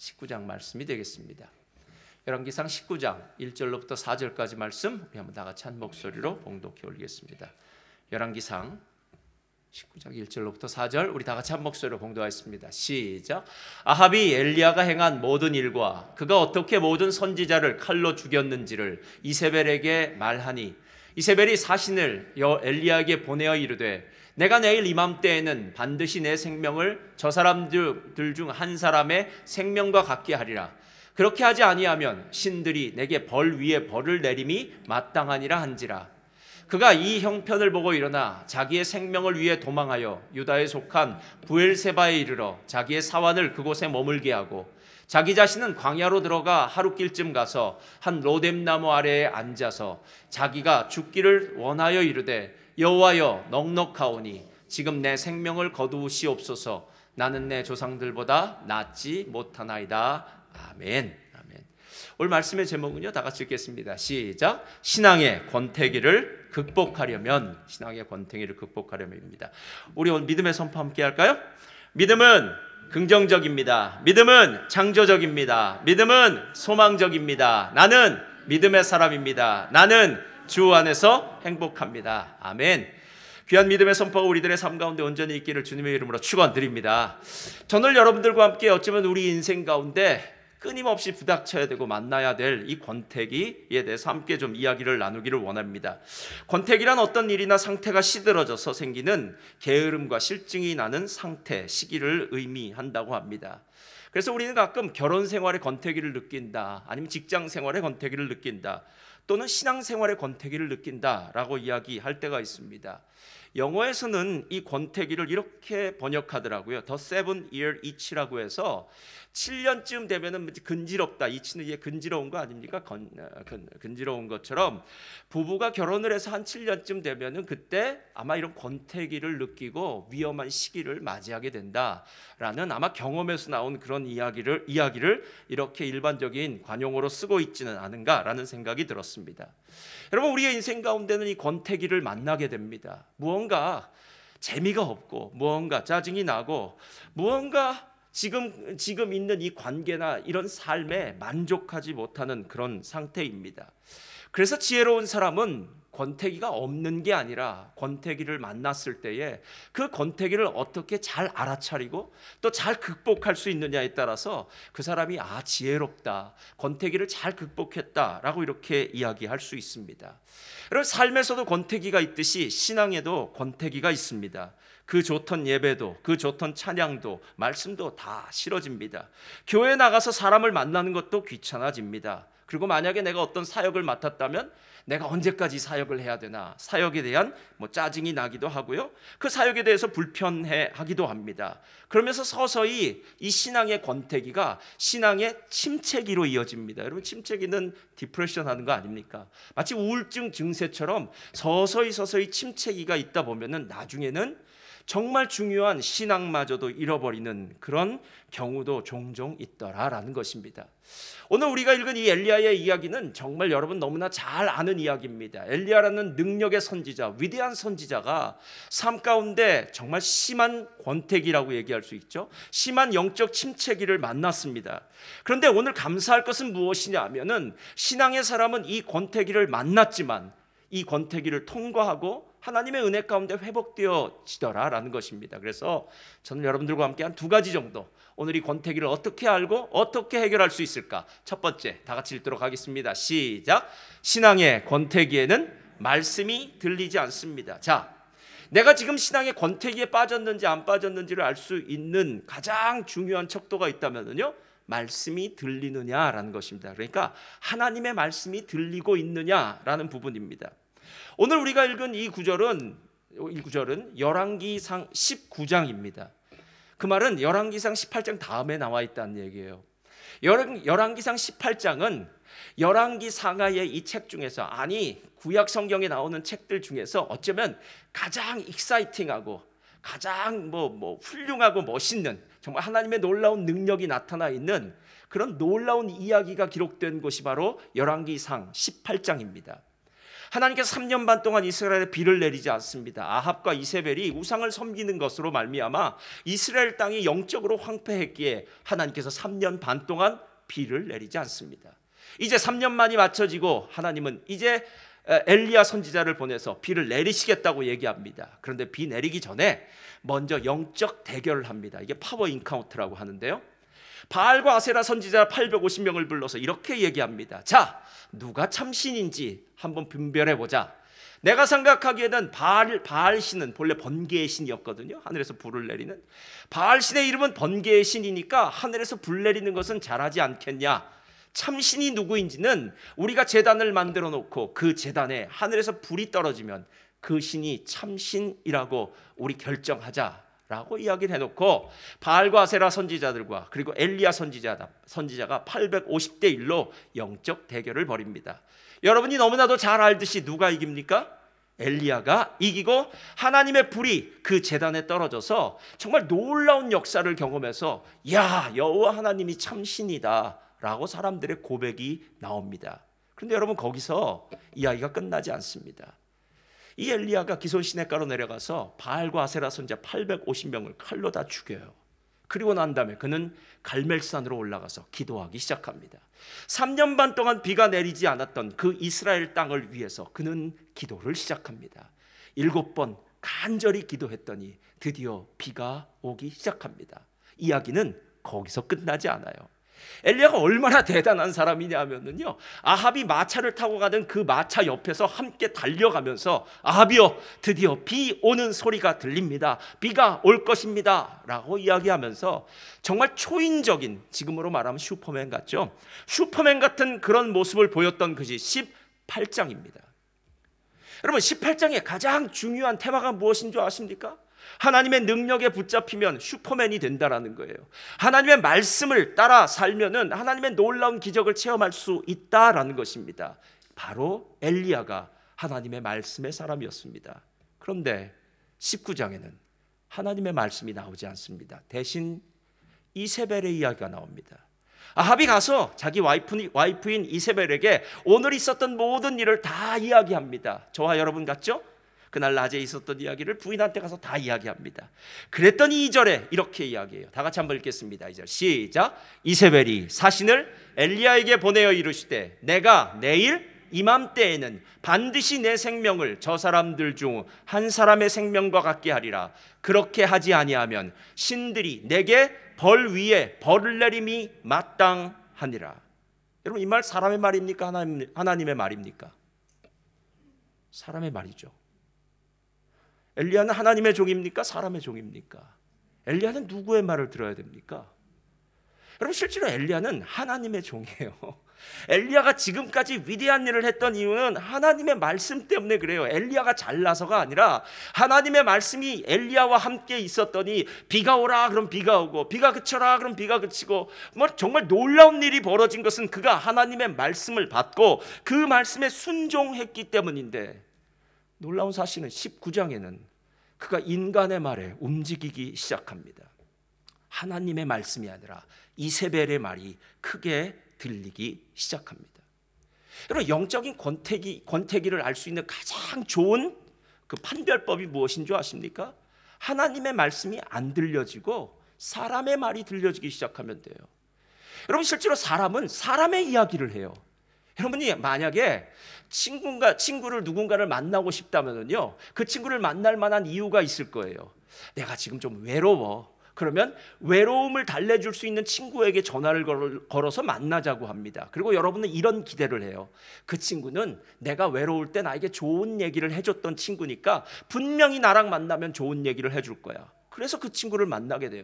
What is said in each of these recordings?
19장 말씀이 되겠습니다. 열왕기상 19장 1절로부터 4절까지 말씀 우리 한번 다 같이 한 목소리로 봉독해 올리겠습니다. 열왕기상 19장 1절로부터 4절 우리 다 같이 한 목소리로 봉독하겠습니다. 시작. 아합이 엘리야가 행한 모든 일과 그가 어떻게 모든 선지자를 칼로 죽였는지를 이세벨에게 말하니 이세벨이 사신을 엘리야에게 보내어 이르되 내가 내일 이맘때에는 반드시 내 생명을 저 사람들 중 한 사람의 생명과 같게 하리라. 그렇게 하지 아니하면 신들이 내게 벌 위에 벌을 내림이 마땅하니라 한지라. 그가 이 형편을 보고 일어나 자기의 생명을 위해 도망하여 유다에 속한 부엘세바에 이르러 자기의 사환을 그곳에 머물게 하고 자기 자신은 광야로 들어가 하룻길쯤 가서 한 로뎀나무 아래에 앉아서 자기가 죽기를 원하여 이르되 여호와여 넉넉하오니 지금 내 생명을 거두시옵소서. 나는 내 조상들보다 낫지 못하나이다. 아멘. 아멘. 오늘 말씀의 제목은요, 다 같이 읽겠습니다. 시작. 신앙의 권태기를 극복하려면, 신앙의 권태기를 극복하려면입니다. 우리 오늘 믿음의 선포 함께 할까요? 믿음은 긍정적입니다. 믿음은 창조적입니다. 믿음은 소망적입니다. 나는 믿음의 사람입니다. 나는 주 안에서 행복합니다. 아멘. 귀한 믿음의 선포가 우리들의 삶 가운데 온전히 있기를 주님의 이름으로 축원드립니다. 저는 여러분들과 함께 어쩌면 우리 인생 가운데 끊임없이 부닥쳐야 되고 만나야 될 이 권태기에 대해서 함께 좀 이야기를 나누기를 원합니다. 권태기란 어떤 일이나 상태가 시들어져서 생기는 게으름과 실증이 나는 상태, 시기를 의미한다고 합니다. 그래서 우리는 가끔 결혼 생활의 권태기를 느낀다, 아니면 직장 생활의 권태기를 느낀다, 또는 신앙 생활의 권태기를 느낀다라고 이야기할 때가 있습니다. 영어에서는 이 권태기를 이렇게 번역하더라고요. The 7-year itch라고 해서 7년쯤 되면은 근지럽다. 이치는 이게 근지러운 거 아닙니까? 근지러운 것처럼 부부가 결혼을 해서 한 7년쯤 되면은 그때 아마 이런 권태기를 느끼고 위험한 시기를 맞이하게 된다라는 아마 경험에서 나온 그런 이야기를 이렇게 일반적인 관용어로 쓰고 있지는 않은가라는 생각이 들었습니다. 여러분, 우리의 인생 가운데는 이 권태기를 만나게 됩니다. 무언가 재미가 없고, 무언가 짜증이 나고, 무언가 지금 있는 이 관계나 이런 삶에 만족하지 못하는 그런 상태입니다. 그래서 지혜로운 사람은 권태기가 없는 게 아니라 권태기를 만났을 때에 그 권태기를 어떻게 잘 알아차리고 또 잘 극복할 수 있느냐에 따라서 그 사람이 지혜롭다, 권태기를 잘 극복했다라고 이렇게 이야기할 수 있습니다. 여러분, 삶에서도 권태기가 있듯이 신앙에도 권태기가 있습니다. 그 좋던 예배도, 그 좋던 찬양도, 말씀도 다 싫어집니다. 교회 나가서 사람을 만나는 것도 귀찮아집니다. 그리고 만약에 내가 어떤 사역을 맡았다면 내가 언제까지 사역을 해야 되나, 사역에 대한 짜증이 나기도 하고요, 그 사역에 대해서 불편해하기도 합니다. 그러면서 서서히 이 신앙의 권태기가 신앙의 침체기로 이어집니다. 여러분, 침체기는 디프레션 하는 거 아닙니까? 마치 우울증 증세처럼 서서히 침체기가 있다 보면은 나중에는 정말 중요한 신앙마저도 잃어버리는 그런 경우도 종종 있더라라는 것입니다. 오늘 우리가 읽은 이 엘리야의 이야기는 정말 여러분 너무나 잘 아는 이야기입니다. 엘리야라는 능력의 선지자, 위대한 선지자가 삶 가운데 정말 심한 권태기라고 얘기할 수 있죠. 심한 영적 침체기를 만났습니다. 그런데 오늘 감사할 것은 무엇이냐 하면은, 신앙의 사람은 이 권태기를 만났지만 이 권태기를 통과하고 하나님의 은혜 가운데 회복되어지더라라는 것입니다. 그래서 저는 여러분들과 함께 한 두 가지 정도, 오늘 이 권태기를 어떻게 알고 어떻게 해결할 수 있을까? 첫 번째, 다 같이 읽도록 하겠습니다. 시작. 신앙의 권태기에는 말씀이 들리지 않습니다. 자, 내가 지금 신앙의 권태기에 빠졌는지 안 빠졌는지를 알 수 있는 가장 중요한 척도가 있다면요, 말씀이 들리느냐라는 것입니다. 그러니까 하나님의 말씀이 들리고 있느냐라는 부분입니다. 오늘 우리가 읽은 이 구절은 열왕기상 19장입니다. 그 말은 열왕기상 18장 다음에 나와 있다는 얘기예요. 열왕기상 18장은 열왕기 상하의 이 책 중에서, 아니 구약 성경에 나오는 책들 중에서 어쩌면 가장 익사이팅하고 가장 훌륭하고 멋있는, 정말 하나님의 놀라운 능력이 나타나 있는 그런 놀라운 이야기가 기록된 곳이 바로 열왕기상 18장입니다. 하나님께서 3년 반 동안 이스라엘에 비를 내리지 않습니다. 아합과 이세벨이 우상을 섬기는 것으로 말미암아 이스라엘 땅이 영적으로 황폐했기에 하나님께서 3년 반 동안 비를 내리지 않습니다. 이제 3년 만이 맞춰지고 하나님은 이제 엘리야 선지자를 보내서 비를 내리시겠다고 얘기합니다. 그런데 비 내리기 전에 먼저 영적 대결을 합니다. 이게 파워 인카운트라고 하는데요. 바알과 아세라 선지자 850명을 불러서 이렇게 얘기합니다. 자, 누가 참신인지 한번 분별해보자. 내가 생각하기에는 바알 신은 본래 번개의 신이었거든요. 하늘에서 불을 내리는. 바알 신의 이름은 번개의 신이니까 하늘에서 불 내리는 것은 잘하지 않겠냐. 참신이 누구인지는 우리가 제단을 만들어 놓고 그 제단에 하늘에서 불이 떨어지면 그 신이 참신이라고 우리 결정하자라고 이야기를 해놓고 바알과 아세라 선지자들과 그리고 엘리야 선지자가 850대 1로 영적 대결을 벌입니다. 여러분이 너무나도 잘 알듯이 누가 이깁니까? 엘리야가 이기고 하나님의 불이 그 제단에 떨어져서 정말 놀라운 역사를 경험해서 야, 여호와 하나님이 참신이다 라고 사람들의 고백이 나옵니다. 그런데 여러분, 거기서 이야기가 끝나지 않습니다. 이 엘리야가 기손 시내가로 내려가서 바알과 아세라 선지자 850명을 칼로 다 죽여요. 그리고 난 다음에 그는 갈멜산으로 올라가서 기도하기 시작합니다. 3년 반 동안 비가 내리지 않았던 그 이스라엘 땅을 위해서 그는 기도를 시작합니다. 7번 간절히 기도했더니 드디어 비가 오기 시작합니다. 이야기는 거기서 끝나지 않아요. 엘리야가 얼마나 대단한 사람이냐면요, 아합이 마차를 타고 가던 그 마차 옆에서 함께 달려가면서 아합이여, 드디어 비 오는 소리가 들립니다. 비가 올 것입니다 라고 이야기하면서 정말 초인적인, 지금으로 말하면 슈퍼맨 같죠? 슈퍼맨 같은 그런 모습을 보였던 것이 18장입니다. 여러분, 18장의 가장 중요한 테마가 무엇인 줄 아십니까? 하나님의 능력에 붙잡히면 슈퍼맨이 된다라는 거예요. 하나님의 말씀을 따라 살면은 하나님의 놀라운 기적을 체험할 수 있다라는 것입니다. 바로 엘리야가 하나님의 말씀의 사람이었습니다. 그런데 19장에는 하나님의 말씀이 나오지 않습니다. 대신 이세벨의 이야기가 나옵니다. 아합이 가서 자기 와이프인 이세벨에게 오늘 있었던 모든 일을 다 이야기합니다. 저와 여러분 같죠? 그날 낮에 있었던 이야기를 부인한테 가서 다 이야기합니다. 그랬더니 2절에 이렇게 이야기해요. 다 같이 한번 읽겠습니다. 2절 시작. 이세벨이 사신을 엘리야에게 보내어 이르시되 내가 내일 이맘때에는 반드시 내 생명을 저 사람들 중 한 사람의 생명과 같게 하리라. 그렇게 하지 아니하면 신들이 내게 벌 위에 벌을 내림이 마땅하니라. 여러분, 이 말 사람의 말입니까? 하나님의 말입니까? 사람의 말이죠. 엘리야는 하나님의 종입니까? 사람의 종입니까? 엘리야는 누구의 말을 들어야 됩니까? 여러분, 실제로 엘리야는 하나님의 종이에요. 엘리야가 지금까지 위대한 일을 했던 이유는 하나님의 말씀 때문에 그래요. 엘리야가 잘나서가 아니라 하나님의 말씀이 엘리야와 함께 있었더니 비가 오라 그럼 비가 오고 비가 그쳐라 그럼 비가 그치고 정말 놀라운 일이 벌어진 것은 그가 하나님의 말씀을 받고 그 말씀에 순종했기 때문인데, 놀라운 사실은 19장에는 그가 인간의 말에 움직이기 시작합니다. 하나님의 말씀이 아니라 이세벨의 말이 크게 들리기 시작합니다. 여러분, 영적인 권태기를 알 수 있는 가장 좋은 그 판별법이 무엇인 줄 아십니까? 하나님의 말씀이 안 들려지고 사람의 말이 들려지기 시작하면 돼요. 여러분, 실제로 사람은 사람의 이야기를 해요. 여러분이 만약에 친구를 누군가를 만나고 싶다면요, 그 친구를 만날 만한 이유가 있을 거예요. 내가 지금 좀 외로워. 그러면 외로움을 달래줄 수 있는 친구에게 전화를 걸어서 만나자고 합니다. 그리고 여러분은 이런 기대를 해요. 그 친구는 내가 외로울 때 나에게 좋은 얘기를 해줬던 친구니까 분명히 나랑 만나면 좋은 얘기를 해줄 거야. 그래서 그 친구를 만나게 돼요.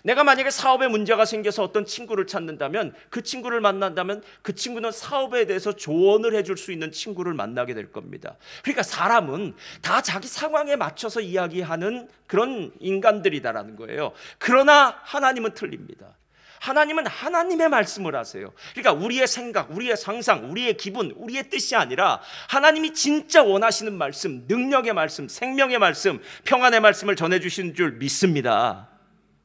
내가 만약에 사업에 문제가 생겨서 어떤 친구를 찾는다면, 그 친구를 만난다면 그 친구는 사업에 대해서 조언을 해줄 수 있는 친구를 만나게 될 겁니다. 그러니까 사람은 다 자기 상황에 맞춰서 이야기하는 그런 인간들이다라는 거예요. 그러나 하나님은 틀립니다. 하나님은 하나님의 말씀을 하세요. 그러니까 우리의 생각, 우리의 상상, 우리의 기분, 우리의 뜻이 아니라 하나님이 진짜 원하시는 말씀, 능력의 말씀, 생명의 말씀, 평안의 말씀을 전해주시는 줄 믿습니다.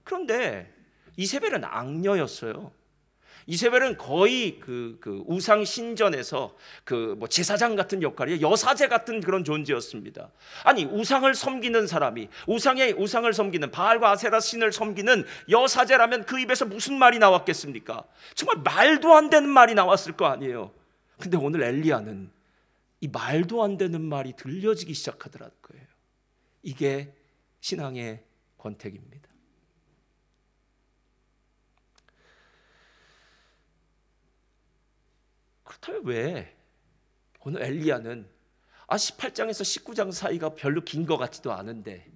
그런데 이세벨은 악녀였어요. 이세벨은 거의 그 우상 신전에서 뭐 제사장 같은 역할이에요. 여사제 같은 그런 존재였습니다. 아니, 우상을 섬기는 사람이, 우상을 섬기는 바알과 아세라 신을 섬기는 여사제라면 그 입에서 무슨 말이 나왔겠습니까? 정말 말도 안 되는 말이 나왔을 거 아니에요. 근데 오늘 엘리야는 이 말도 안 되는 말이 들려지기 시작하더라는 거예요. 이게 신앙의 권태기입니다. 그렇다면 왜 오늘 엘리야는 18장에서 19장 사이가 별로 긴 것 같지도 않은데,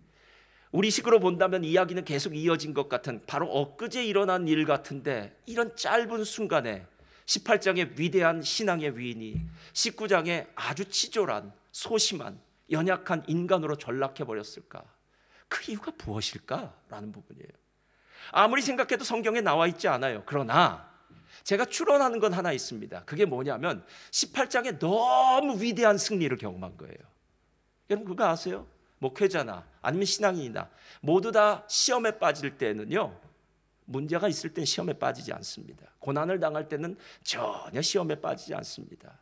우리 식으로 본다면 이야기는 계속 이어진 것 같은, 바로 엊그제 일어난 일 같은데, 이런 짧은 순간에 18장의 위대한 신앙의 위인이 19장에 아주 치졸한, 소심한, 연약한 인간으로 전락해 버렸을까? 그 이유가 무엇일까라는 부분이에요. 아무리 생각해도 성경에 나와 있지 않아요. 그러나 제가 추론하는 건 하나 있습니다. 그게 뭐냐면 18장에 너무 위대한 승리를 경험한 거예요. 여러분 그거 아세요? 목회자나 아니면 신앙인이나 모두 다 시험에 빠질 때는요, 문제가 있을 땐 시험에 빠지지 않습니다. 고난을 당할 때는 전혀 시험에 빠지지 않습니다.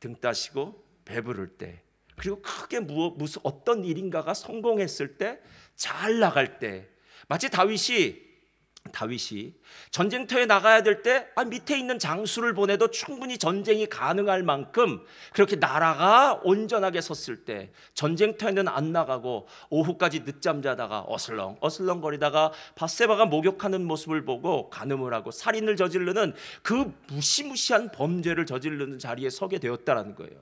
등 따시고 배부를 때, 그리고 크게 무슨 어떤 일인가가 성공했을 때, 잘 나갈 때, 마치 다윗이 전쟁터에 나가야 될 때 밑에 있는 장수를 보내도 충분히 전쟁이 가능할 만큼 그렇게 나라가 온전하게 섰을 때, 전쟁터에는 안 나가고 오후까지 늦잠 자다가 어슬렁거리다가 밧세바가 목욕하는 모습을 보고 간음을 하고 살인을 저지르는 그 무시무시한 범죄를 저지르는 자리에 서게 되었다는 거예요.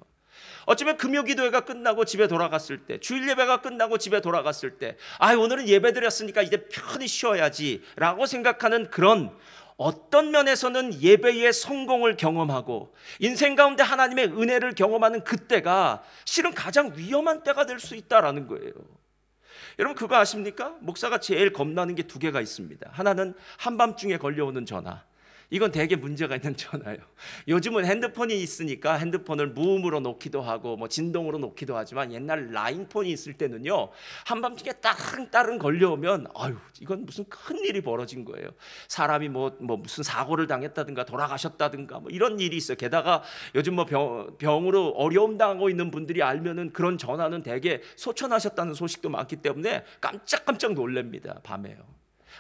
어쩌면 금요기도회가 끝나고 집에 돌아갔을 때, 주일 예배가 끝나고 집에 돌아갔을 때, 오늘은 예배 드렸으니까 이제 편히 쉬어야지 라고 생각하는, 그런 어떤 면에서는 예배의 성공을 경험하고 인생 가운데 하나님의 은혜를 경험하는 그때가 실은 가장 위험한 때가 될 수 있다라는 거예요. 여러분 그거 아십니까? 목사가 제일 겁나는 게 두 개가 있습니다. 하나는 한밤중에 걸려오는 전화. 이건 되게 문제가 있는 전화예요. 요즘은 핸드폰이 있으니까 핸드폰을 무음으로 놓기도 하고 뭐 진동으로 놓기도 하지만, 옛날 라인폰이 있을 때는요, 한밤중에 따릉따릉 걸려오면 이건 무슨 큰 일이 벌어진 거예요. 사람이 뭐 무슨 사고를 당했다든가 돌아가셨다든가 뭐 이런 일이 있어요. 게다가 요즘 뭐 병으로 어려움 당하고 있는 분들이 알면은 그런 전화는 되게 소천하셨다는 소식도 많기 때문에 깜짝깜짝 놀랍니다. 밤에요.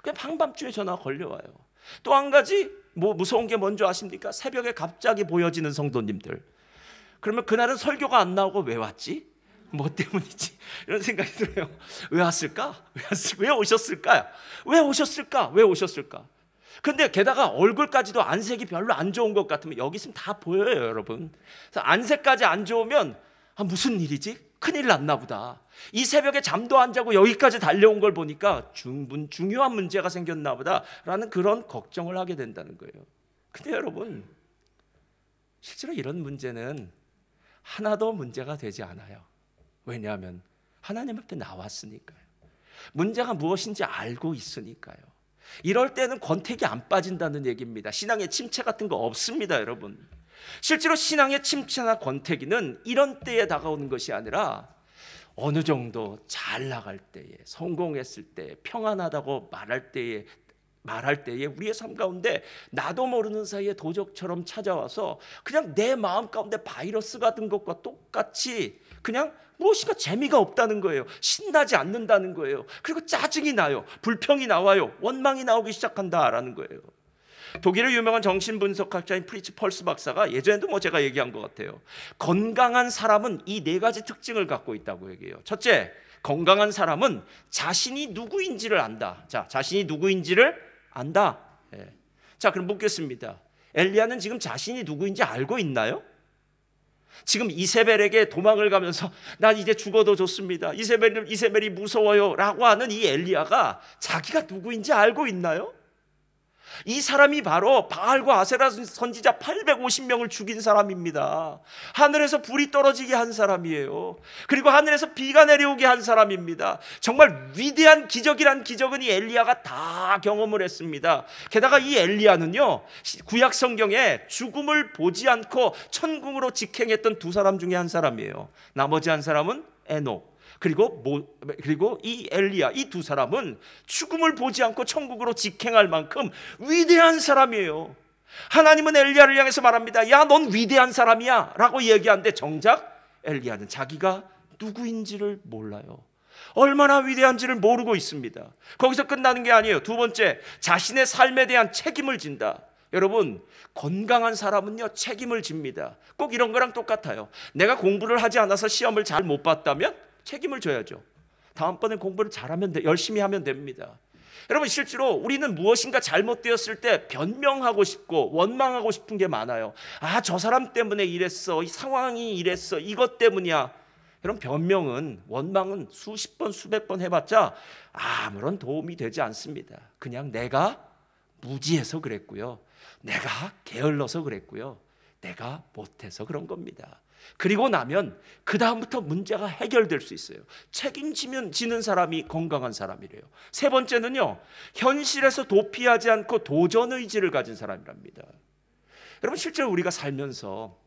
그냥 한밤중에 전화가 걸려와요. 또 한 가지 무서운 게 뭔지 아십니까? 새벽에 갑자기 보여지는 성도님들. 그러면 그날은 설교가 안 나오고 왜 왔지? 뭐 때문이지? 이런 생각이 들어요. 왜 왔을까? 왜 오셨을까? 왜 오셨을까? 근데 게다가 얼굴까지도 안색이 별로 안 좋은 것 같으면, 여기 있으면 다 보여요, 여러분. 그래서 안색까지 안 좋으면 무슨 일이지? 큰일 났나 보다. 이 새벽에 잠도 안 자고 여기까지 달려온 걸 보니까 중요한 문제가 생겼나 보다 라는 그런 걱정을 하게 된다는 거예요. 근데 여러분, 실제로 이런 문제는 하나도 문제가 되지 않아요. 왜냐하면 하나님 앞에 나왔으니까요. 문제가 무엇인지 알고 있으니까요. 이럴 때는 권태기 안 빠진다는 얘기입니다. 신앙의 침체 같은 거 없습니다, 여러분. 실제로 신앙의 침체나 권태기는 이런 때에 다가오는 것이 아니라 어느 정도 잘 나갈 때에, 성공했을 때, 평안하다고 말할 때에 우리의 삶 가운데 나도 모르는 사이에 도적처럼 찾아와서 그냥 내 마음 가운데 바이러스가 든 것과 똑같이 그냥 무엇인가 재미가 없다는 거예요. 신나지 않는다는 거예요. 그리고 짜증이 나요. 불평이 나와요. 원망이 나오기 시작한다라는 거예요. 독일의 유명한 정신분석학자인 프리츠 펄스 박사가 예전에도 제가 얘기한 것 같아요. 건강한 사람은 이 네 가지 특징을 갖고 있다고 얘기해요. 첫째, 건강한 사람은 자신이 누구인지를 안다. 자, 자신이 누구인지를 안다. 자, 그럼 묻겠습니다. 엘리야는 지금 자신이 누구인지 알고 있나요? 지금 이세벨에게 도망을 가면서 난 이제 죽어도 좋습니다, 이세벨이 무서워요 라고 하는 이 엘리야가 자기가 누구인지 알고 있나요? 이 사람이 바로 바알과 아세라 선지자 850명을 죽인 사람입니다. 하늘에서 불이 떨어지게 한 사람이에요. 그리고 하늘에서 비가 내려오게 한 사람입니다. 정말 위대한 기적이란 기적은 이 엘리야가 다 경험을 했습니다. 게다가 이 엘리야는요, 구약 성경에 죽음을 보지 않고 천국으로 직행했던 두 사람 중에 한 사람이에요. 나머지 한 사람은 에녹, 그리고 이 엘리야, 이 두 사람은 죽음을 보지 않고 천국으로 직행할 만큼 위대한 사람이에요. 하나님은 엘리야를 향해서 말합니다. 야, 넌 위대한 사람이야 라고 얘기하는데 정작 엘리야는 자기가 누구인지를 몰라요. 얼마나 위대한지를 모르고 있습니다. 거기서 끝나는 게 아니에요. 두 번째, 자신의 삶에 대한 책임을 진다. 여러분, 건강한 사람은요 책임을 집니다. 꼭 이런 거랑 똑같아요. 내가 공부를 하지 않아서 시험을 잘 못 봤다면 책임을 져야죠. 다음번엔 공부를 잘하면 열심히 하면 됩니다. 여러분, 실제로 우리는 무엇인가 잘못되었을 때 변명하고 싶고 원망하고 싶은 게 많아요. 아, 저 사람 때문에 이랬어, 이 상황이 이랬어, 이것 때문이야. 이런 변명은, 원망은 수십 번 수백 번 해봤자 아무런 도움이 되지 않습니다. 그냥 내가 무지해서 그랬고요, 내가 게을러서 그랬고요, 내가 못해서 그런 겁니다. 그리고 나면 그 다음부터 문제가 해결될 수 있어요. 책임지면 지는 사람이 건강한 사람이래요. 세 번째는요, 현실에서 도피하지 않고 도전 의지를 가진 사람이랍니다. 여러분, 실제로 우리가 살면서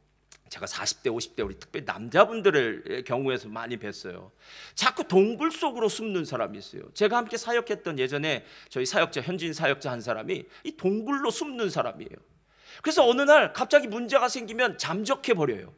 제가 40대 50대 우리 특별히 남자분들의 경우에서 많이 뵀어요. 자꾸 동굴 속으로 숨는 사람이 있어요. 제가 함께 사역했던 예전에 저희 사역자, 현지인 사역자 한 사람이 이 동굴로 숨는 사람이에요. 그래서 어느 날 갑자기 문제가 생기면 잠적해 버려요.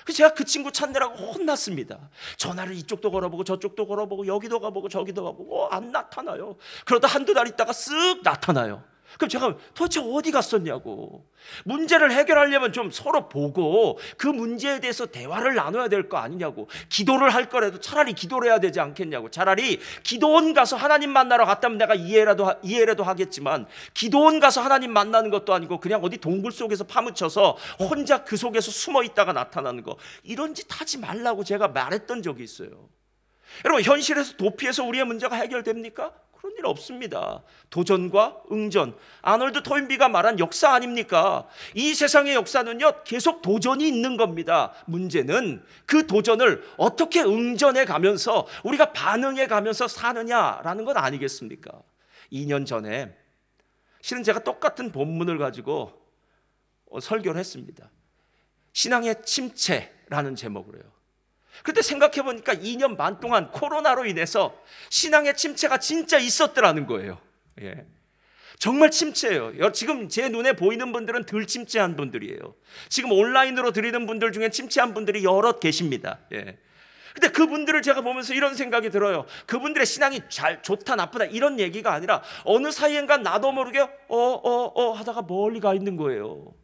그래서 제가 그 친구 찾느라고 혼났습니다. 전화를 이쪽도 걸어보고 저쪽도 걸어보고 여기도 가보고 저기도 가보고 안 나타나요. 그러다 한두 달 있다가 쓱 나타나요. 그럼 제가 도대체 어디 갔었냐고. 문제를 해결하려면 좀 서로 보고 그 문제에 대해서 대화를 나눠야 될 거 아니냐고. 기도를 할 거라도 차라리 기도를 해야 되지 않겠냐고. 차라리 기도원 가서 하나님 만나러 갔다면 내가 이해라도 하겠지만, 기도원 가서 하나님 만나는 것도 아니고 그냥 어디 동굴 속에서 파묻혀서 혼자 그 속에서 숨어 있다가 나타나는 거, 이런 짓 하지 말라고 제가 말했던 적이 있어요. 여러분, 현실에서 도피해서 우리의 문제가 해결됩니까? 그런 일 없습니다. 도전과 응전, 아놀드 토인비가 말한 역사 아닙니까? 이 세상의 역사는요 계속 도전이 있는 겁니다. 문제는 그 도전을 어떻게 응전해 가면서 우리가 반응해 가면서 사느냐라는 건 아니겠습니까? 2년 전에 실은 제가 똑같은 본문을 가지고 설교를 했습니다. 신앙의 침체라는 제목으로요. 그때 생각해 보니까 2년 반 동안 코로나로 인해서 신앙의 침체가 진짜 있었더라는 거예요. 예. 정말 침체예요. 지금 제 눈에 보이는 분들은 덜 침체한 분들이에요. 지금 온라인으로 드리는 분들 중에 침체한 분들이 여럿 계십니다. 예. 근데 그분들을 제가 보면서 이런 생각이 들어요. 그분들의 신앙이 좋다 나쁘다 이런 얘기가 아니라 어느 사이엔가 나도 모르게 하다가 멀리 가 있는 거예요.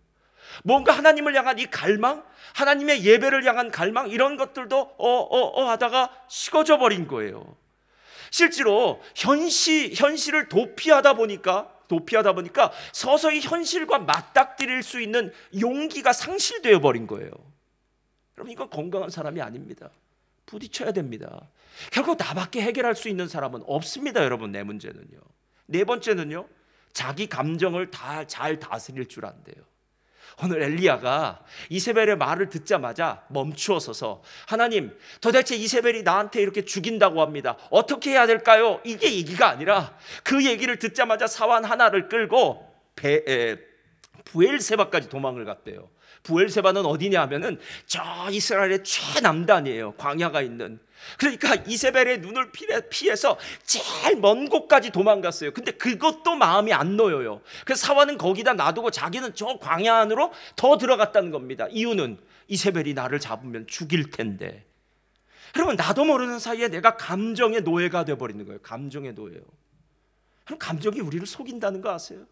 뭔가 하나님을 향한 이 갈망, 하나님의 예배를 향한 갈망, 이런 것들도 하다가 식어져 버린 거예요. 실제로 현실을 도피하다 보니까 서서히 현실과 맞닥뜨릴 수 있는 용기가 상실되어 버린 거예요. 여러분, 이건 건강한 사람이 아닙니다. 부딪혀야 됩니다. 결국 나밖에 해결할 수 있는 사람은 없습니다. 여러분, 내 문제는요. 네 번째는요, 자기 감정을 잘 다스릴 줄 안대요. 오늘 엘리야가 이세벨의 말을 듣자마자 멈추어 서서, 하나님, 도대체 이세벨이 나한테 이렇게 죽인다고 합니다. 어떻게 해야 될까요? 이게 얘기가 아니라 그 얘기를 듣자마자 사환 하나를 끌고 부엘세바까지 도망을 갔대요. 부엘세바는 어디냐 하면은 저 이스라엘의 최남단이에요. 광야가 있는. 그러니까 이세벨의 눈을 피해서 제일 먼 곳까지 도망갔어요. 근데 그것도 마음이 안 놓여요. 그래서 사환은 거기다 놔두고 자기는 저 광야 안으로 더 들어갔다는 겁니다. 이유는 이세벨이 나를 잡으면 죽일 텐데. 여러분, 나도 모르는 사이에 내가 감정의 노예가 되어버리는 거예요. 감정의 노예요. 그럼 감정이 우리를 속인다는 거 아세요?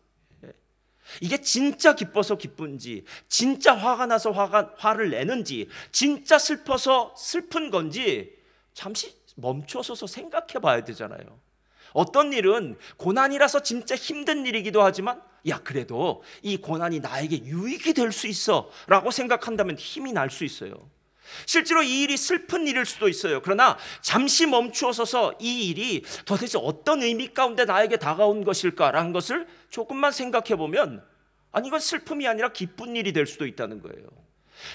이게 진짜 기뻐서 기쁜지, 진짜 화가 나서 화를 내는지, 진짜 슬퍼서 슬픈 건지 잠시 멈춰서서 생각해 봐야 되잖아요. 어떤 일은 고난이라서 진짜 힘든 일이기도 하지만, 야, 그래도 이 고난이 나에게 유익이 될 수 있어 라고 생각한다면 힘이 날 수 있어요. 실제로 이 일이 슬픈 일일 수도 있어요. 그러나 잠시 멈추어 서서 이 일이 도대체 어떤 의미 가운데 나에게 다가온 것일까라는 것을 조금만 생각해 보면, 아니, 이건 슬픔이 아니라 기쁜 일이 될 수도 있다는 거예요.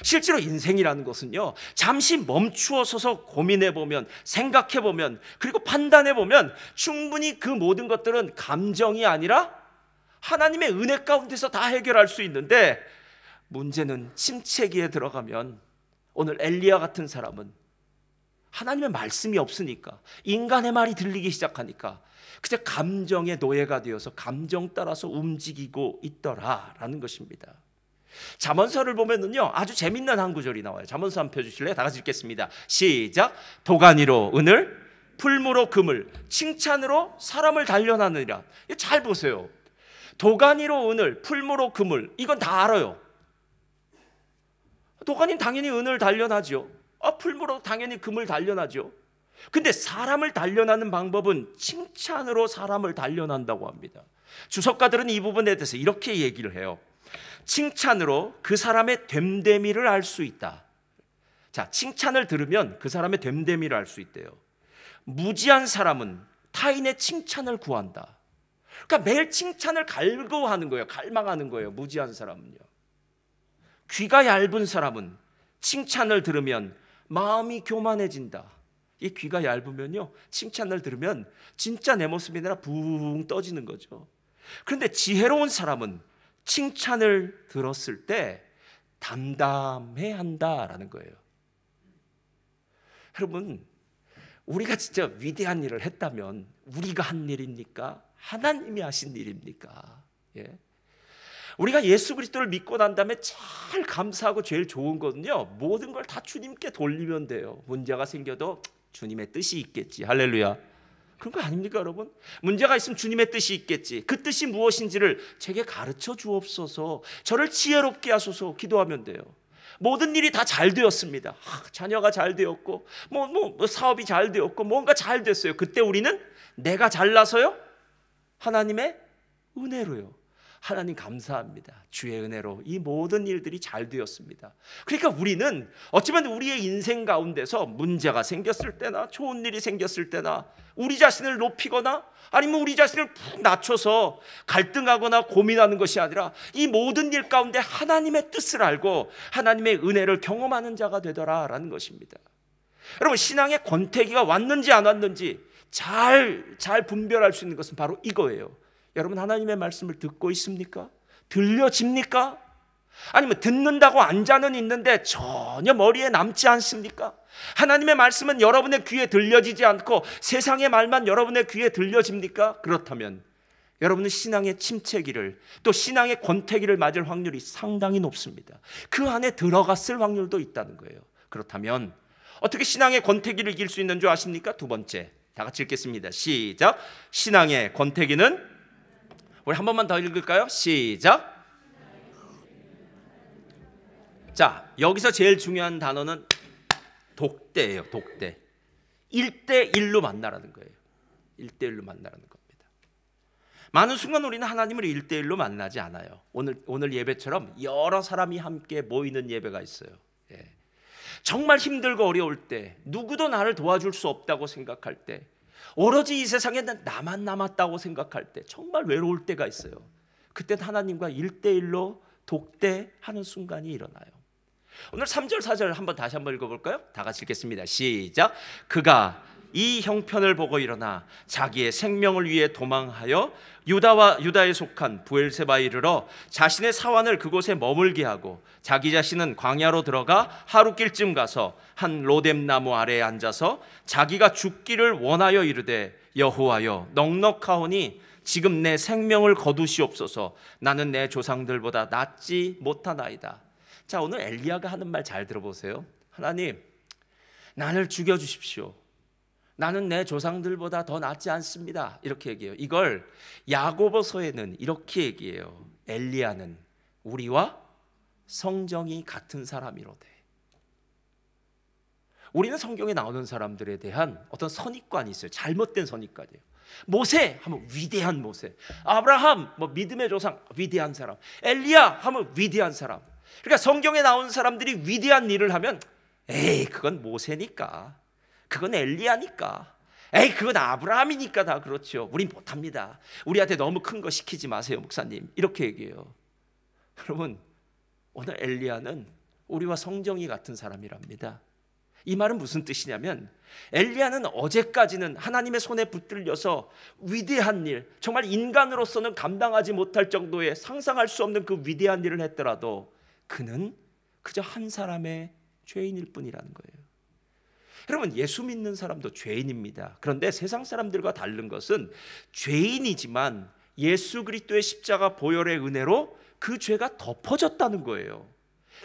실제로 인생이라는 것은요, 잠시 멈추어 서서 고민해 보면, 생각해 보면, 그리고 판단해 보면 충분히 그 모든 것들은 감정이 아니라 하나님의 은혜 가운데서 다 해결할 수 있는데, 문제는 침체기에 들어가면 오늘 엘리야 같은 사람은 하나님의 말씀이 없으니까, 인간의 말이 들리기 시작하니까 그저 감정의 노예가 되어서 감정 따라서 움직이고 있더라라는 것입니다. 잠언서를 보면은요, 아주 재밌는 한 구절이 나와요. 잠언서 한번 펴주실래요? 다 같이 읽겠습니다. 시작. 도가니로 은을, 풀무로 금을, 칭찬으로 사람을 단련하느니라. 잘 보세요. 도가니로 은을, 풀무로 금을, 이건 다 알아요. 도가니는 당연히 은을 단련하죠. 풀무로 당연히 금을 단련하죠. 근데 사람을 단련하는 방법은 칭찬으로 사람을 단련한다고 합니다. 주석가들은 이 부분에 대해서 이렇게 얘기를 해요. 칭찬으로 그 사람의 됨됨이를 알 수 있다. 자, 칭찬을 들으면 그 사람의 됨됨이를 알 수 있대요. 무지한 사람은 타인의 칭찬을 구한다. 그러니까 매일 칭찬을 갈구하는 거예요. 갈망하는 거예요. 무지한 사람은요. 귀가 얇은 사람은 칭찬을 들으면 마음이 교만해진다. 이 귀가 얇으면요, 칭찬을 들으면 진짜 내 모습이 아니라 붕 떠지는 거죠. 그런데 지혜로운 사람은 칭찬을 들었을 때 담담해한다라는 거예요. 여러분, 우리가 진짜 위대한 일을 했다면 우리가 한 일입니까? 하나님이 하신 일입니까? 예? 우리가 예수 그리스도를 믿고 난 다음에 잘 감사하고 제일 좋은 거는요, 모든 걸 다 주님께 돌리면 돼요. 문제가 생겨도 주님의 뜻이 있겠지. 할렐루야. 그런 거 아닙니까, 여러분? 문제가 있으면 주님의 뜻이 있겠지. 그 뜻이 무엇인지를 제게 가르쳐 주옵소서, 저를 지혜롭게 하소서 기도하면 돼요. 모든 일이 다 잘 되었습니다. 자녀가 잘 되었고 사업이 잘 되었고 뭔가 잘 됐어요. 그때 우리는 내가 잘나서요? 하나님의 은혜로요. 하나님 감사합니다. 주의 은혜로 이 모든 일들이 잘 되었습니다. 그러니까 우리는 어쩌면 우리의 인생 가운데서 문제가 생겼을 때나 좋은 일이 생겼을 때나 우리 자신을 높이거나 아니면 우리 자신을 푹 낮춰서 갈등하거나 고민하는 것이 아니라 이 모든 일 가운데 하나님의 뜻을 알고 하나님의 은혜를 경험하는 자가 되더라라는 것입니다. 여러분, 신앙의 권태기가 왔는지 안 왔는지 잘 분별할 수 있는 것은 바로 이거예요. 여러분, 하나님의 말씀을 듣고 있습니까? 들려집니까? 아니면 듣는다고 앉아는 있는데 전혀 머리에 남지 않습니까? 하나님의 말씀은 여러분의 귀에 들려지지 않고 세상의 말만 여러분의 귀에 들려집니까? 그렇다면 여러분은 신앙의 침체기를, 또 신앙의 권태기를 맞을 확률이 상당히 높습니다. 그 안에 들어갔을 확률도 있다는 거예요. 그렇다면 어떻게 신앙의 권태기를 이길 수 있는 줄 아십니까? 두 번째, 다 같이 읽겠습니다. 시작. 신앙의 권태기는, 우리 한 번만 더 읽을까요? 시작. 자, 여기서 제일 중요한 단어는 독대예요. 독대. 1대1로 만나라는 거예요. 1대1로 만나라는 겁니다. 많은 순간 우리는 하나님을 1대1로 만나지 않아요. 오늘 예배처럼 여러 사람이 함께 모이는 예배가 있어요. 예. 정말 힘들고 어려울 때, 누구도 나를 도와줄 수 없다고 생각할 때, 오로지 이 세상에 나만 남았다고 생각할 때, 정말 외로울 때가 있어요. 그때 하나님과 1대1로 독대하는 순간이 일어나요. 오늘 3절 4절 다시 한번 읽어볼까요? 다 같이 읽겠습니다. 시작. 그가 이 형편을 보고 일어나 자기의 생명을 위해 도망하여 유다에 속한 브엘세바에 이르러 자신의 사환을 그곳에 머물게 하고 자기 자신은 광야로 들어가 하루길쯤 가서 한 로뎀나무 아래에 앉아서 자기가 죽기를 원하여 이르되 여호와여 넉넉하오니 지금 내 생명을 거두시옵소서. 나는 내 조상들보다 낫지 못하나이다. 자, 오늘 엘리야가 하는 말 잘 들어보세요. 하나님, 나를 죽여주십시오. 나는 내 조상들보다 더 낫지 않습니다. 이렇게 얘기해요. 이걸 야고보서에는 이렇게 얘기해요. 엘리야는 우리와 성정이 같은 사람이로되. 우리는 성경에 나오는 사람들에 대한 어떤 선입관이 있어요. 잘못된 선입관이에요. 모세 하면 위대한 모세, 아브라함 믿음의 조상, 위대한 사람, 엘리야 하면 위대한 사람. 그러니까 성경에 나오는 사람들이 위대한 일을 하면 에이 그건 모세니까, 그건 엘리야니까, 에이 그건 아브라함이니까 다 그렇죠. 우린 못합니다. 우리한테 너무 큰 거 시키지 마세요 목사님, 이렇게 얘기해요. 여러분, 오늘 엘리야는 우리와 성정이 같은 사람이랍니다. 이 말은 무슨 뜻이냐면 엘리야는 어제까지는 하나님의 손에 붙들려서 위대한 일, 정말 인간으로서는 감당하지 못할 정도의 상상할 수 없는 그 위대한 일을 했더라도 그는 그저 한 사람의 죄인일 뿐이라는 거예요. 여러분, 예수 믿는 사람도 죄인입니다. 그런데 세상 사람들과 다른 것은 죄인이지만 예수 그리스도의 십자가 보혈의 은혜로 그 죄가 덮어졌다는 거예요.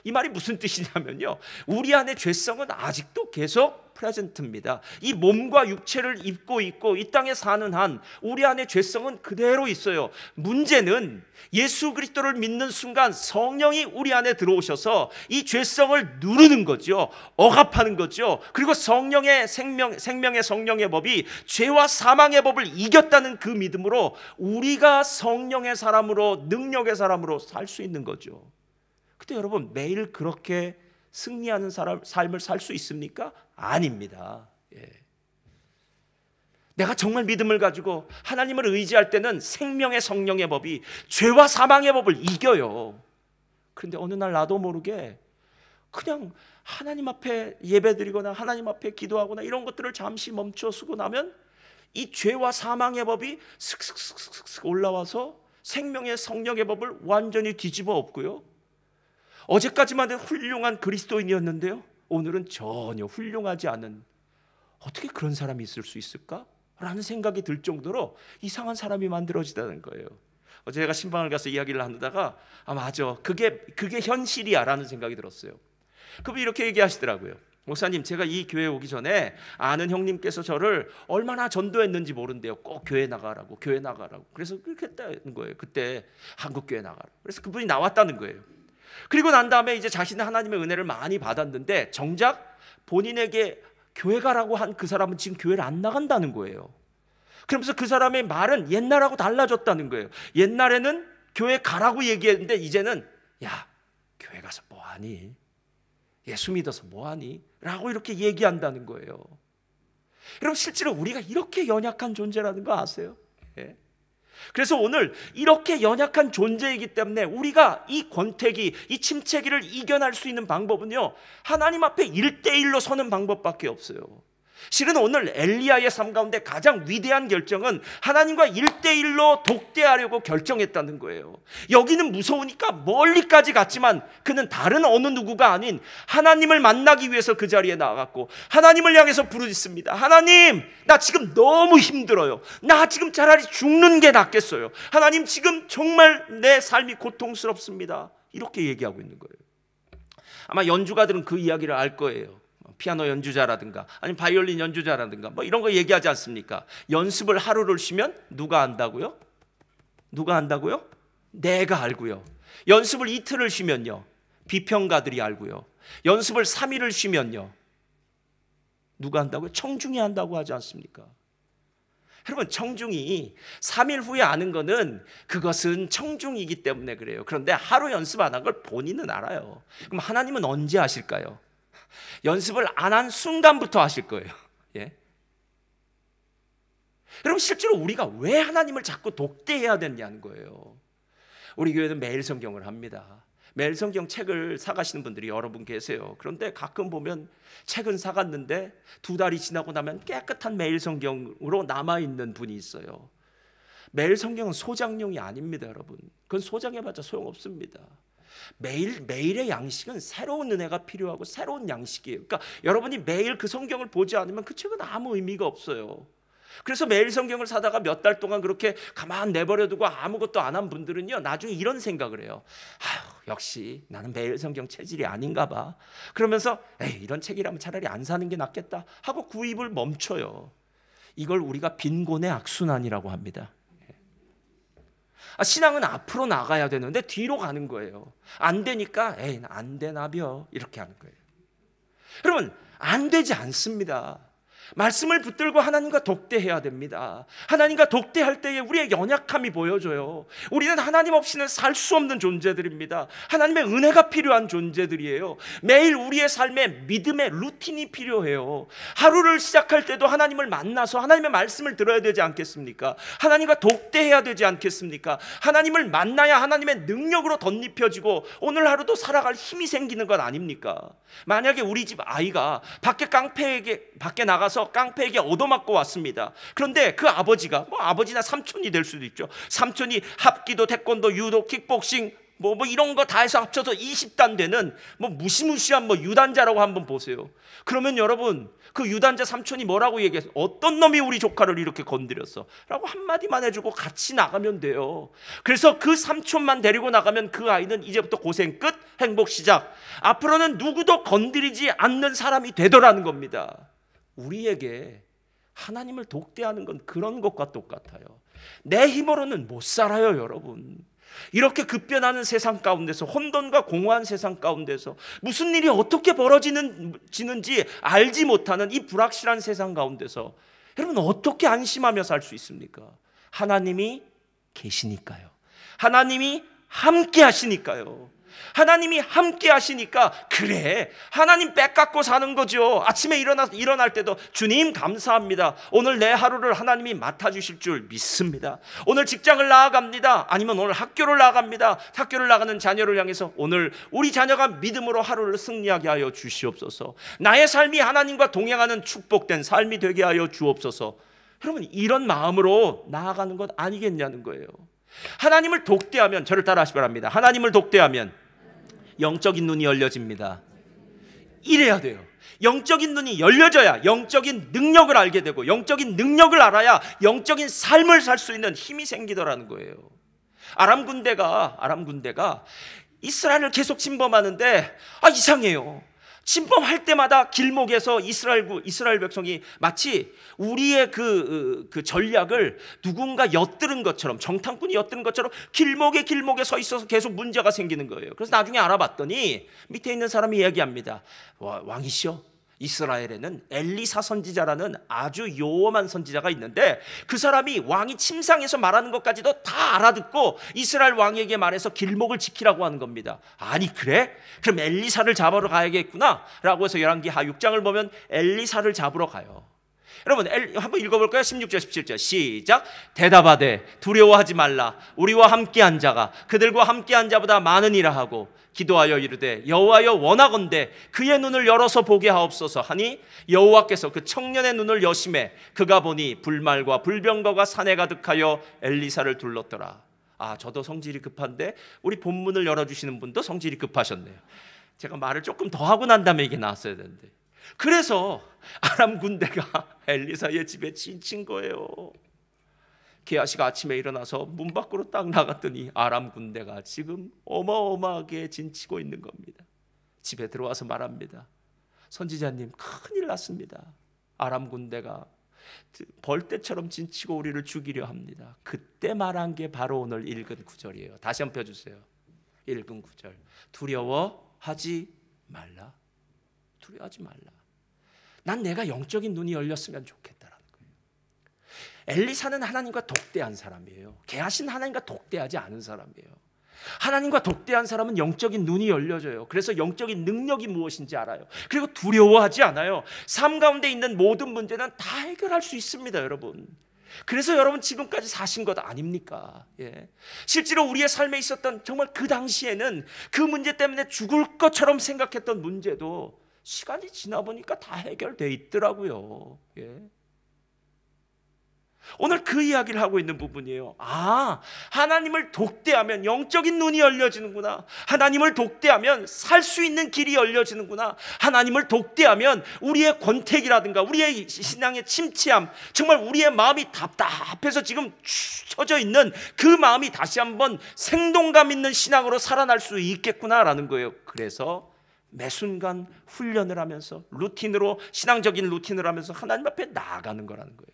이 말이 무슨 뜻이냐면요, 우리 안의 죄성은 아직도 계속 프레젠트입니다. 이 몸과 육체를 입고 있고 이 땅에 사는 한 우리 안의 죄성은 그대로 있어요. 문제는 예수 그리스도를 믿는 순간 성령이 우리 안에 들어오셔서 이 죄성을 누르는 거죠. 억압하는 거죠. 그리고 성령의 생명의 성령의 법이 죄와 사망의 법을 이겼다는 그 믿음으로 우리가 성령의 사람으로, 능력의 사람으로 살 수 있는 거죠. 근데 여러분, 매일 그렇게 승리하는 삶을 살 수 있습니까? 아닙니다. 내가 정말 믿음을 가지고 하나님을 의지할 때는 생명의 성령의 법이 죄와 사망의 법을 이겨요. 그런데 어느 날 나도 모르게 그냥 하나님 앞에 예배드리거나 하나님 앞에 기도하거나 이런 것들을 잠시 멈춰 서고 나면 이 죄와 사망의 법이 슥슥슥슥 올라와서 생명의 성령의 법을 완전히 뒤집어 엎고요, 어제까지만 해도 훌륭한 그리스도인이었는데요, 오늘은 전혀 훌륭하지 않은, 어떻게 그런 사람이 있을 수 있을까? 라는 생각이 들 정도로 이상한 사람이 만들어지다는 거예요. 어제 제가 신방을 가서 이야기를 하다가 맞아, 그게 현실이야 라는 생각이 들었어요. 그분이 이렇게 얘기하시더라고요. 목사님, 제가 이 교회 오기 전에 아는 형님께서 저를 얼마나 전도했는지 모른대요. 꼭 교회 나가라고, 교회 나가라고. 그래서 그렇게 했다는 거예요. 그때 한국 교회 나가라고. 그래서 그분이 나왔다는 거예요. 그리고 난 다음에 이제 자신은 하나님의 은혜를 많이 받았는데 정작 본인에게 교회 가라고 한 그 사람은 지금 교회를 안 나간다는 거예요. 그러면서 그 사람의 말은 옛날하고 달라졌다는 거예요. 옛날에는 교회 가라고 얘기했는데 이제는 야, 교회 가서 뭐하니? 예수 믿어서 뭐하니? 라고 이렇게 얘기한다는 거예요. 여러분, 실제로 우리가 이렇게 연약한 존재라는 거 아세요? 그래서 오늘 이렇게 연약한 존재이기 때문에 우리가 이 권태기, 이 침체기를 이겨낼 수 있는 방법은요, 하나님 앞에 1대1로 서는 방법밖에 없어요. 실은 오늘 엘리야의 삶 가운데 가장 위대한 결정은 하나님과 1대1로 독대하려고 결정했다는 거예요. 여기는 무서우니까 멀리까지 갔지만 그는 다른 어느 누구가 아닌 하나님을 만나기 위해서 그 자리에 나갔고 하나님을 향해서 부르짖습니다. 하나님, 나 지금 너무 힘들어요. 나 지금 차라리 죽는 게 낫겠어요. 하나님, 지금 정말 내 삶이 고통스럽습니다. 이렇게 얘기하고 있는 거예요. 아마 연주가들은 그 이야기를 알 거예요. 피아노 연주자라든가 아니면 바이올린 연주자라든가 뭐 이런 거 얘기하지 않습니까? 연습을 하루를 쉬면 누가 안다고요? 누가 안다고요? 내가 알고요. 연습을 이틀을 쉬면요, 비평가들이 알고요. 연습을 3일을 쉬면요, 누가 한다고요? 청중이 한다고 하지 않습니까? 여러분, 청중이 3일 후에 아는 거는 그것은 청중이기 때문에 그래요. 그런데 하루 연습 안 한 걸 본인은 알아요. 그럼 하나님은 언제 하실까요? 연습을 안 한 순간부터 하실 거예요. 여러분, 실제로 우리가 왜 하나님을 자꾸 독대해야 되냐는 거예요. 우리 교회는 매일 성경을 합니다. 매일 성경 책을 사가시는 분들이 여러 분 계세요. 그런데 가끔 보면 책은 사갔는데 2달이 지나고 나면 깨끗한 매일 성경으로 남아있는 분이 있어요. 매일 성경은 소장용이 아닙니다, 여러분. 그건 소장해봤자 소용없습니다. 매일의 양식은 새로운 은혜가 필요하고 새로운 양식이에요. 그러니까 여러분이 매일 그 성경을 보지 않으면 그 책은 아무 의미가 없어요. 그래서 매일 성경을 사다가 몇 달 동안 그렇게 가만 내버려두고 아무것도 안 한 분들은요, 나중에 이런 생각을 해요. 역시 나는 매일 성경 체질이 아닌가 봐. 그러면서 이런 책이라면 차라리 안 사는 게 낫겠다 하고 구입을 멈춰요. 이걸 우리가 빈곤의 악순환이라고 합니다. 신앙은 앞으로 나가야 되는데 뒤로 가는 거예요. 안 되니까 안 되나벼 이렇게 하는 거예요. 여러분, 안 되지 않습니다. 말씀을 붙들고 하나님과 독대해야 됩니다. 하나님과 독대할 때에 우리의 연약함이 보여져요. 우리는 하나님 없이는 살 수 없는 존재들입니다. 하나님의 은혜가 필요한 존재들이에요. 매일 우리의 삶에 믿음의 루틴이 필요해요. 하루를 시작할 때도 하나님을 만나서 하나님의 말씀을 들어야 되지 않겠습니까? 하나님과 독대해야 되지 않겠습니까? 하나님을 만나야 하나님의 능력으로 덧입혀지고 오늘 하루도 살아갈 힘이 생기는 것 아닙니까? 만약에 우리 집 아이가 밖에 나가서 깡패에게 얻어맞고 왔습니다. 그런데 그 아버지가 아버지나 삼촌이 될 수도 있죠. 삼촌이 합기도, 태권도, 유도, 킥복싱 뭐 이런 거 다 해서 합쳐서 20단 되는 무시무시한 유단자라고 한번 보세요. 그러면 여러분, 그 유단자 삼촌이 뭐라고 얘기했어요? 어떤 놈이 우리 조카를 이렇게 건드렸어? 라고 한마디만 해주고 같이 나가면 돼요. 그래서 그 삼촌만 데리고 나가면 그 아이는 이제부터 고생 끝, 행복 시작. 앞으로는 누구도 건드리지 않는 사람이 되더라는 겁니다. 우리에게 하나님을 독대하는 건 그런 것과 똑같아요. 내 힘으로는 못 살아요, 여러분. 이렇게 급변하는 세상 가운데서, 혼돈과 공허한 세상 가운데서 무슨 일이 어떻게 벌어지는지 알지 못하는 이 불확실한 세상 가운데서 여러분 어떻게 안심하며 살 수 있습니까? 하나님이 계시니까요. 하나님이 함께 하시니까요. 하나님이 함께 하시니까 그래, 하나님 뺏갖고 사는 거죠. 아침에 일어날 때도 주님 감사합니다. 오늘 내 하루를 하나님이 맡아주실 줄 믿습니다. 오늘 직장을 나아갑니다. 아니면 오늘 학교를 나아갑니다. 학교를 나가는 자녀를 향해서 오늘 우리 자녀가 믿음으로 하루를 승리하게 하여 주시옵소서. 나의 삶이 하나님과 동행하는 축복된 삶이 되게 하여 주옵소서. 여러분, 이런 마음으로 나아가는 것 아니겠냐는 거예요. 하나님을 독대하면, 저를 따라하시기 바랍니다. 하나님을 독대하면 영적인 눈이 열려집니다. 이래야 돼요. 영적인 눈이 열려져야 영적인 능력을 알게 되고, 영적인 능력을 알아야 영적인 삶을 살 수 있는 힘이 생기더라는 거예요. 아람 군대가 이스라엘을 계속 침범하는데 이상해요. 침범할 때마다 길목에서 이스라엘 백성이 마치 우리의 그 전략을 누군가 엿들은 것처럼, 정탐꾼이 엿드는 것처럼 길목에 서 있어서 계속 문제가 생기는 거예요. 그래서 나중에 알아봤더니 밑에 있는 사람이 이야기합니다. 왕이시여, 이스라엘에는 엘리사 선지자라는 아주 요엄한 선지자가 있는데 그 사람이 왕이 침상에서 말하는 것까지도 다 알아듣고 이스라엘 왕에게 말해서 길목을 지키라고 하는 겁니다. 아니 그래? 그럼 엘리사를 잡으러 가야겠구나 라고 해서 열왕기하 6장을 보면 엘리사를 잡으러 가요. 여러분 한번 읽어볼까요? 16절 17절 시작. 대답하되 두려워하지 말라. 우리와 함께한 자가 그들과 함께한 자보다 많으니라 하고 기도하여 이르되 여호와여 원하건대 그의 눈을 열어서 보게 하옵소서 하니 여호와께서 그 청년의 눈을 여심해 그가 보니 불말과 불병거가 산에 가득하여 엘리사를 둘렀더라. 저도 성질이 급한데 우리 본문을 열어주시는 분도 성질이 급하셨네요. 제가 말을 조금 더 하고 난 다음에 이게 나왔어야 되는데, 그래서 아람 군대가 엘리사의 집에 지친 거예요. 게하시가 아침에 일어나서 문 밖으로 딱 나갔더니 아람 군대가 지금 어마어마하게 진치고 있는 겁니다. 집에 들어와서 말합니다. 선지자님, 큰일 났습니다. 아람 군대가 벌떼처럼 진치고 우리를 죽이려 합니다. 그때 말한 게 바로 오늘 읽은 구절이에요. 다시 한번 펴주세요. 읽은 구절. 두려워하지 말라. 두려워하지 말라. 난 내가 영적인 눈이 열렸으면 좋겠다라는 거예요. 엘리사는 하나님과 독대한 사람이에요. 게하시는 하나님과 독대하지 않은 사람이에요. 하나님과 독대한 사람은 영적인 눈이 열려져요. 그래서 영적인 능력이 무엇인지 알아요. 그리고 두려워하지 않아요. 삶 가운데 있는 모든 문제는 다 해결할 수 있습니다, 여러분. 그래서 여러분 지금까지 사신 것 아닙니까? 실제로 우리의 삶에 있었던 정말 그 당시에는 그 문제 때문에 죽을 것처럼 생각했던 문제도 시간이 지나 보니까 다 해결돼 있더라고요. 오늘 그 이야기를 하고 있는 부분이에요. 하나님을 독대하면 영적인 눈이 열려지는구나. 하나님을 독대하면 살 수 있는 길이 열려지는구나. 하나님을 독대하면 우리의 권태기라든가 우리의 신앙의 침체함, 정말 우리의 마음이 답답해서 지금 처져 있는 그 마음이 다시 한번 생동감 있는 신앙으로 살아날 수 있겠구나라는 거예요. 그래서 매 순간 훈련을 하면서 신앙적인 루틴을 하면서 하나님 앞에 나아가는 거라는 거예요.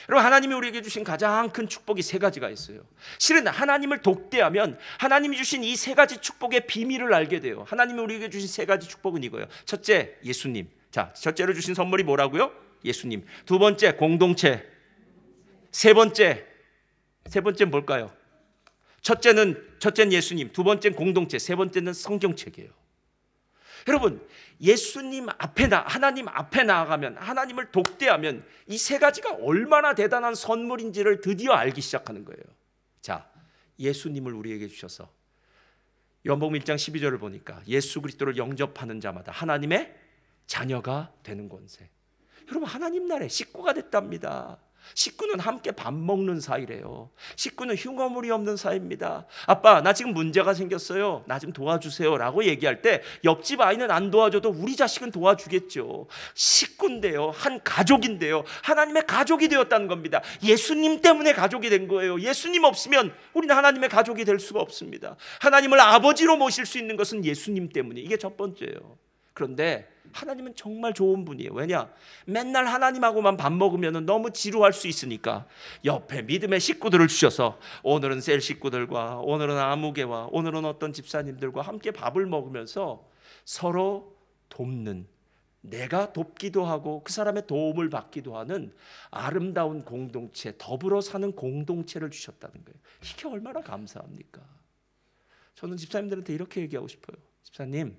여러분, 하나님이 우리에게 주신 가장 큰 축복이 세 가지가 있어요. 실은 하나님을 독대하면 하나님이 주신 이 세 가지 축복의 비밀을 알게 돼요. 하나님이 우리에게 주신 세 가지 축복은 이거예요. 첫째, 예수님. 자, 첫째로 주신 선물이 뭐라고요? 예수님. 두 번째, 공동체. 세 번째는 뭘까요? 첫째는 예수님, 두 번째는 공동체, 세 번째는 성경책이에요. 여러분, 하나님 앞에 나아가면, 하나님을 독대하면 이 세 가지가 얼마나 대단한 선물인지를 드디어 알기 시작하는 거예요. 자, 예수님을 우리에게 주셔서 요한복음 1장 12절을 보니까 예수 그리스도를 영접하는 자마다 하나님의 자녀가 되는 권세. 여러분, 하나님 나라의 식구가 됐답니다. 식구는 함께 밥 먹는 사이래요. 식구는 흉어물이 없는 사이입니다. 아빠, 나 지금 문제가 생겼어요. 나 좀 도와주세요 라고 얘기할 때 옆집 아이는 안 도와줘도 우리 자식은 도와주겠죠. 식구인데요, 한 가족인데요, 하나님의 가족이 되었다는 겁니다. 예수님 때문에 가족이 된 거예요. 예수님 없으면 우리는 하나님의 가족이 될 수가 없습니다. 하나님을 아버지로 모실 수 있는 것은 예수님 때문에, 이게 첫 번째예요. 그런데 하나님은 정말 좋은 분이에요. 왜냐? 맨날 하나님하고만 밥 먹으면 너무 지루할 수 있으니까 옆에 믿음의 식구들을 주셔서 오늘은 셀 식구들과, 오늘은 아무개와, 오늘은 어떤 집사님들과 함께 밥을 먹으면서 서로 돕는, 내가 돕기도 하고 그 사람의 도움을 받기도 하는 아름다운 공동체, 더불어 사는 공동체를 주셨다는 거예요. 이게 얼마나 감사합니까? 저는 집사님들한테 이렇게 얘기하고 싶어요. 집사님,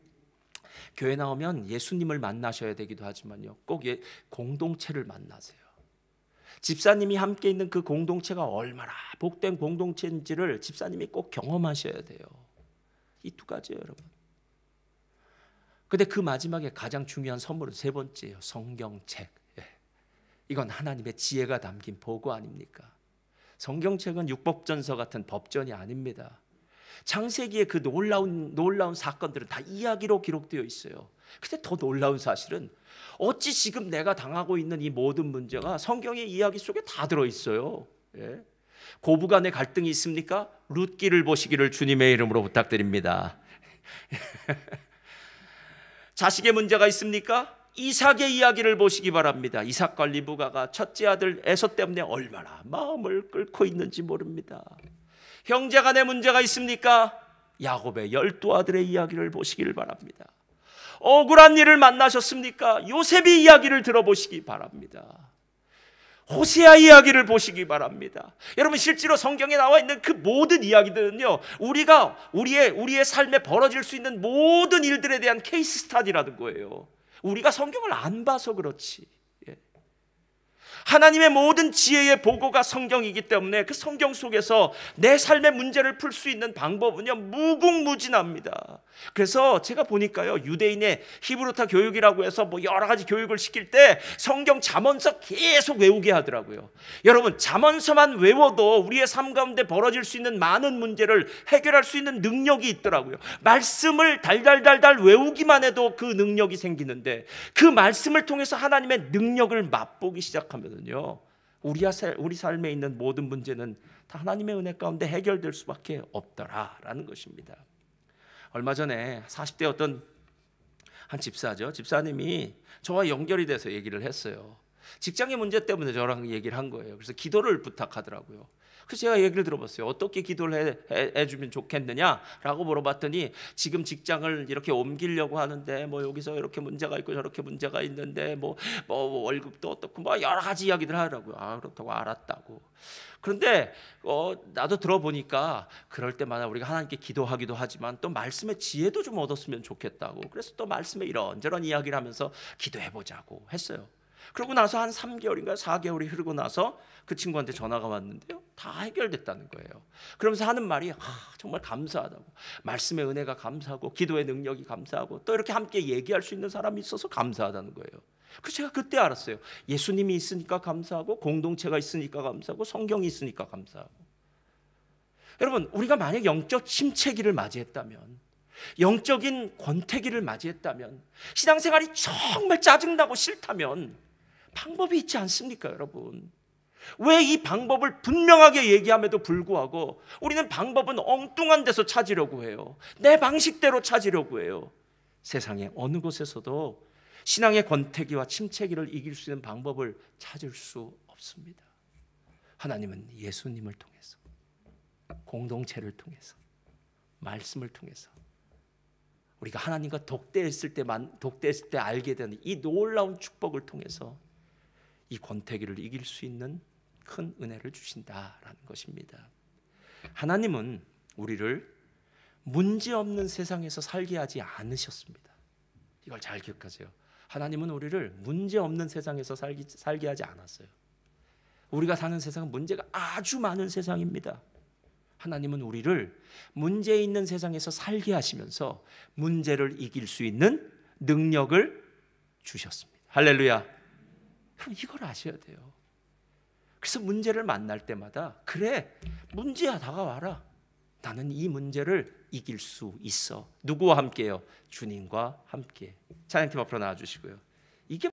교회 나오면 예수님을 만나셔야 되기도 하지만요, 꼭 공동체를 만나세요. 집사님이 함께 있는 그 공동체가 얼마나 복된 공동체인지를 집사님이 꼭 경험하셔야 돼요. 이 두 가지예요, 여러분. 근데 그 마지막에 가장 중요한 선물은 세 번째예요. 성경책. 이건 하나님의 지혜가 담긴 보고 아닙니까? 성경책은 율법전서 같은 법전이 아닙니다. 창세기의 그 놀라운 사건들은 다 이야기로 기록되어 있어요. 근데 더 놀라운 사실은 어찌 지금 내가 당하고 있는 이 모든 문제가 성경의 이야기 속에 다 들어있어요. 예? 고부간에 갈등이 있습니까? 룻기를 보시기를 주님의 이름으로 부탁드립니다. 자식의 문제가 있습니까? 이삭의 이야기를 보시기 바랍니다. 이삭과 리브가가 첫째 아들 에서 때문에 얼마나 마음을 끓고 있는지 모릅니다. 형제간의 문제가 있습니까? 야곱의 12아들의 이야기를 보시기를 바랍니다. 억울한 일을 만나셨습니까? 요셉의 이야기를 들어보시기 바랍니다. 호세아 이야기를 보시기 바랍니다. 여러분, 실제로 성경에 나와 있는 그 모든 이야기들은요, 우리의 삶에 벌어질 수 있는 모든 일들에 대한 케이스 스타디라는 거예요. 우리가 성경을 안 봐서 그렇지. 하나님의 모든 지혜의 보고가 성경이기 때문에 그 성경 속에서 내 삶의 문제를 풀 수 있는 방법은요, 무궁무진합니다. 그래서 제가 보니까요, 유대인의 히브리어 교육이라고 해서 뭐 여러 가지 교육을 시킬 때 성경 잠언서 계속 외우게 하더라고요. 여러분, 잠언서만 외워도 우리의 삶 가운데 벌어질 수 있는 많은 문제를 해결할 수 있는 능력이 있더라고요. 말씀을 달달달달 외우기만 해도 그 능력이 생기는데, 그 말씀을 통해서 하나님의 능력을 맛보기 시작하면 우리 삶에 있는 모든 문제는 다 하나님의 은혜 가운데 해결될 수밖에 없더라라는 것입니다. 얼마 전에 40대 어떤 한 집사님이 저와 연결이 돼서 얘기를 했어요. 직장의 문제 때문에 저랑 얘기를 한 거예요. 그래서 기도를 부탁하더라고요. 그래서 제가 얘기를 들어봤어요. 어떻게 기도를 해주면 좋겠느냐라고 물어봤더니, 지금 직장을 이렇게 옮기려고 하는데 뭐 여기서 이렇게 문제가 있고 저렇게 문제가 있는데 뭐 월급도 어떻고 뭐 여러 가지 이야기들 하더라고요. 그렇다고 알았다고. 그런데 나도 들어보니까 그럴 때마다 우리가 하나님께 기도하기도 하지만 또 말씀의 지혜도 좀 얻었으면 좋겠다고. 그래서 또 말씀에 이런저런 이야기를 하면서 기도해보자고 했어요. 그러고 나서 한 3개월인가 4개월이 흐르고 나서 그 친구한테 전화가 왔는데요, 다 해결됐다는 거예요. 그러면서 하는 말이 정말 감사하다고, 말씀의 은혜가 감사하고 기도의 능력이 감사하고 또 이렇게 함께 얘기할 수 있는 사람이 있어서 감사하다는 거예요. 그래서 제가 그때 알았어요. 예수님이 있으니까 감사하고, 공동체가 있으니까 감사하고, 성경이 있으니까 감사하고. 여러분, 우리가 만약 영적 침체기를 맞이했다면, 영적인 권태기를 맞이했다면, 신앙생활이 정말 짜증나고 싫다면 방법이 있지 않습니까, 여러분? 왜 이 방법을 분명하게 얘기함에도 불구하고 우리는 방법은 엉뚱한 데서 찾으려고 해요. 내 방식대로 찾으려고 해요. 세상의 어느 곳에서도 신앙의 권태기와 침체기를 이길 수 있는 방법을 찾을 수 없습니다. 하나님은 예수님을 통해서, 공동체를 통해서, 말씀을 통해서, 우리가 하나님과 독대했을 때 알게 되는 이 놀라운 축복을 통해서 이 권태기를 이길 수 있는 큰 은혜를 주신다라는 것입니다. 하나님은 우리를 문제없는 세상에서 살게 하지 않으셨습니다. 이걸 잘 기억하세요. 하나님은 우리를 문제없는 세상에서 살게 하지 않았어요. 우리가 사는 세상은 문제가 아주 많은 세상입니다. 하나님은 우리를 문제 있는 세상에서 살게 하시면서 문제를 이길 수 있는 능력을 주셨습니다. 할렐루야. 그럼 이걸 아셔야 돼요. 그래서 문제를 만날 때마다 그래, 문제야 다가와라. 나는 이 문제를 이길 수 있어. 누구와 함께요? 주님과 함께. 찬양팀 앞으로 나와주시고요. 이게